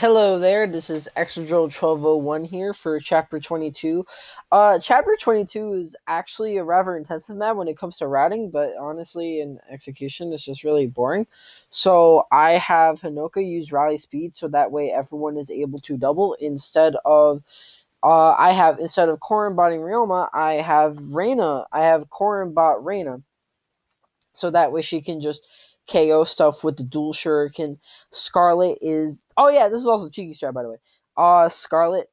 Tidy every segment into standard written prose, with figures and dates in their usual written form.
Hello there, this is Extra Drill 1201 here for Chapter 22. Chapter 22 is actually a rather intensive map when it comes to routing, but honestly, in execution, it's just really boring. So I have Hinoka use Rally Speed, so that way everyone is able to double instead of instead of Korin botting Ryoma, I have Reina. I have Korin bot Reina. So that way she can just KO stuff with the dual shuriken. Scarlet is this is also Chiki Strat, by the way. Scarlet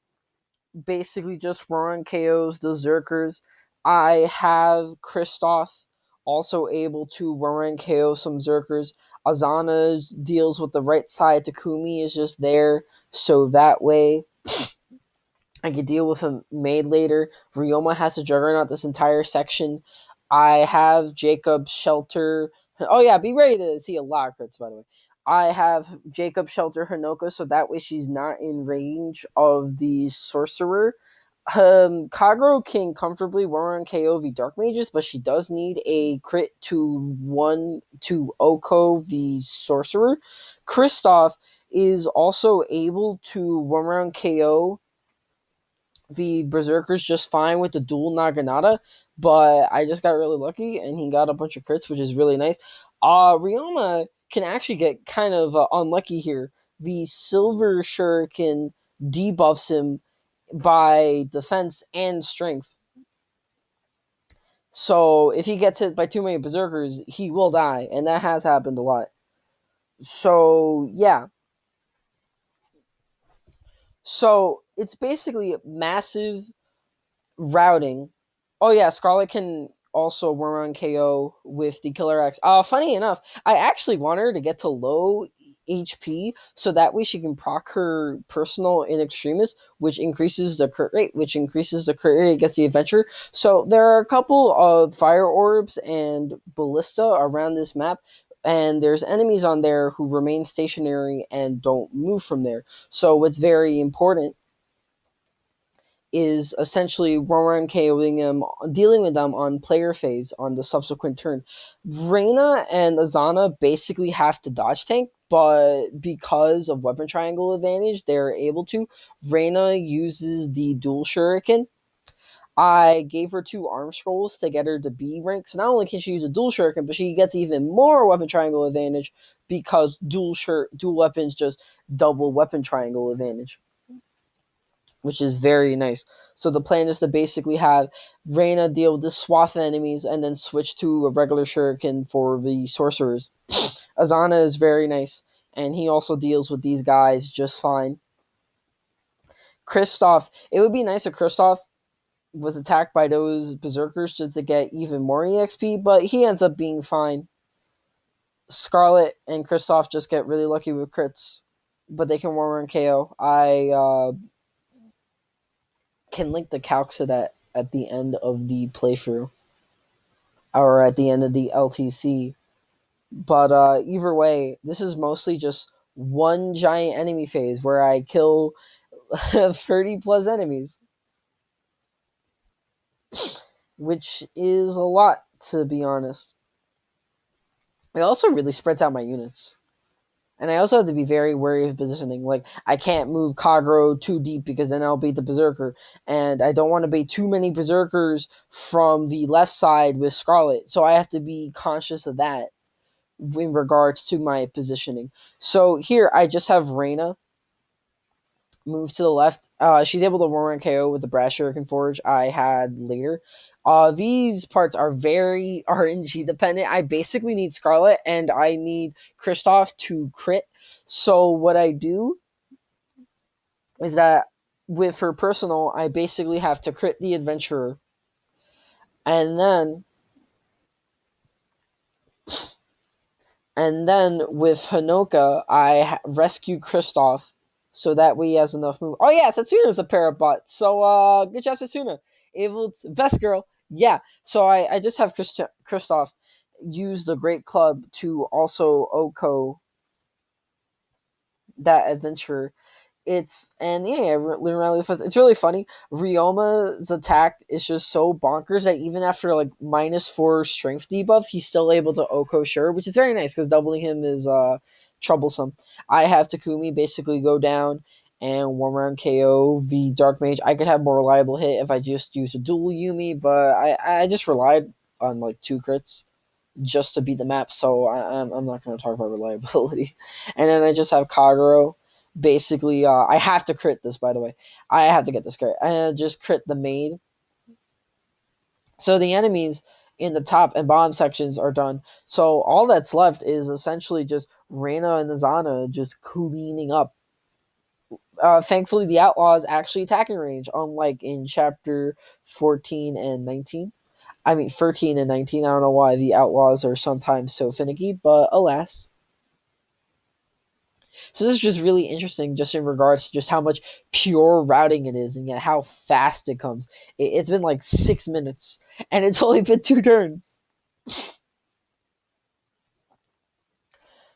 basically just run KOs the Zerkers. I have Christof also able to run KO some Zerkers. Izana deals with the right side. Takumi is just there, so that way I could deal with him made later. Ryoma has to juggernaut this entire section. I have Jacob's Shelter. Oh yeah, be ready to see a lot of crits, by the way. I have Jacob Shelter Hinoka, so that way she's not in range of the sorcerer. Kagero can comfortably run on KO the Dark Mages, but she does need a crit to Oko the sorcerer. Christof is also able to run around KO the Berserkers just fine with the dual naginata, but I just got really lucky and he got a bunch of crits, which is really nice. Ryoma can actually get kind of unlucky here. The Silver Shuriken debuffs him by defense and strength. So if he gets hit by too many Berserkers, he will die, and that has happened a lot. So yeah. So it's basically massive routing. Oh yeah, Scarlet can also run on KO with the Killer X. Funny enough, I actually want her to get to low HP so that way she can proc her personal in extremis, which increases the crit rate, against the adventure. So there are a couple of fire orbs and ballista around this map, and there's enemies on there who remain stationary and don't move from there. So what's very important is essentially Roran KOing them, dealing with them on player phase on the subsequent turn. Reina and Izana basically have to dodge tank, but because of weapon triangle advantage, they're able to. Reina uses the dual shuriken. I gave her 2 arm scrolls to get her to B rank. So not only can she use a dual shuriken, but she gets even more weapon triangle advantage because dual weapons just double weapon triangle advantage, which is very nice. So the plan is to basically have Reina deal with this swath of enemies and then switch to a regular shuriken for the sorcerers. Izana is very nice, and he also deals with these guys just fine. Christof, it would be nice if Christof was attacked by those berserkers just to get even more EXP, but he ends up being fine. Scarlet and Christof just get really lucky with crits, but they can warm and KO. I can link the calc to that at the end of the playthrough or at the end of the LTC. But either way, this is mostly just one giant enemy phase where I kill 30 plus enemies, which is a lot, to be honest. It also really spreads out my units. And I also have to be very wary of positioning. Like, I can't move Kagero too deep because then I'll beat the Berserker. And I don't want to bait too many Berserkers from the left side with Scarlet. So I have to be conscious of that in regards to my positioning. So here, I just have Reina move to the left. She's able to run KO with the Brass Shuriken Forge I had later. These parts are very RNG dependent. I basically need Scarlet and I need Christof to crit. So what I do is that with her personal, I basically have to crit the adventurer. And then with Hinoka, I rescue Christof so that way he has enough move. Oh yeah, Satsuna's a parabot. So good job, Satsuna. Able to, best girl. Yeah. So I just have Christof use the Great Club to also Oko that adventure. It's really funny. Ryoma's attack is just so bonkers that even after like -4 strength debuff, he's still able to Oko Sure, which is very nice because doubling him is troublesome. I have Takumi basically go down and one round KO the Dark Mage. I could have more reliable hit if I just used a dual Yumi, but I just relied on like 2 crits just to beat the map, so I'm not going to talk about reliability. And then I just have Kagero. Basically, I have to crit this, by the way. I have to get this crit. And just crit the maid. So the enemies in the top and bottom sections are done. So all that's left is essentially just Reina and Izana just cleaning up. Thankfully, the outlaw is actually attacking range, unlike in chapter 14 and 19. I mean, 13 and 19. I don't know why the outlaws are sometimes so finicky, but alas. So this is just really interesting, just in regards to just how much pure routing it is, and yet how fast it comes. It's been like 6 minutes, and it's only been 2 turns.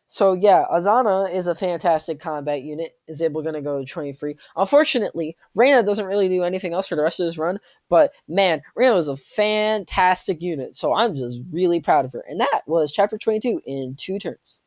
So yeah, Azana is a fantastic combat unit. Is able going to go 23. Unfortunately, Reina doesn't really do anything else for the rest of this run. But man, Reina was a fantastic unit. So I'm just really proud of her. And that was chapter 22 in 2 turns.